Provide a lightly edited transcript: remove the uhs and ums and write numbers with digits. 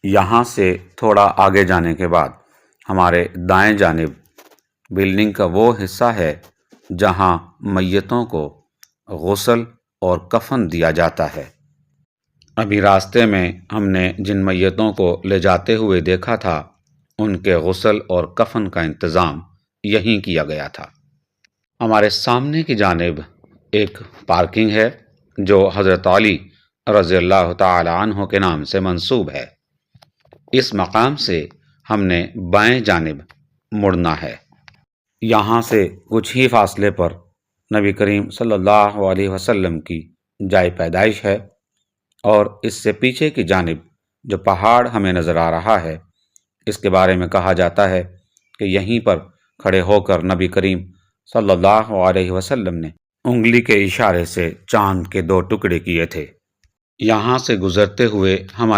یہاں سے تھوڑا آگے جانے کے بعد ہمارے دائیں جانب بلڈنگ کا وہ حصہ ہے جہاں میتوں کو غسل اور کفن دیا جاتا ہے۔ ابھی راستے میں ہم نے جن میتوں کو لے جاتے ہوئے دیکھا تھا ان کے غسل اور کفن کا انتظام یہیں کیا گیا تھا۔ ہمارے سامنے کی جانب ایک پارکنگ ہے جو حضرت علی رضی اللہ تعالی عنہ کے نام سے منسوب ہے۔ اس مقام سے ہم نے بائیں جانب مڑنا ہے۔ یہاں سے کچھ ہی فاصلے پر نبی کریم صلی اللہ علیہ وسلم کی جائے پیدائش ہے، اور اس سے پیچھے کی جانب جو پہاڑ ہمیں نظر آ رہا ہے اس کے بارے میں کہا جاتا ہے کہ یہیں پر کھڑے ہو کر نبی کریم صلی اللہ علیہ وسلم نے انگلی کے اشارے سے چاند کے 2 ٹکڑے کیے تھے۔ یہاں سے گزرتے ہوئے ہمارے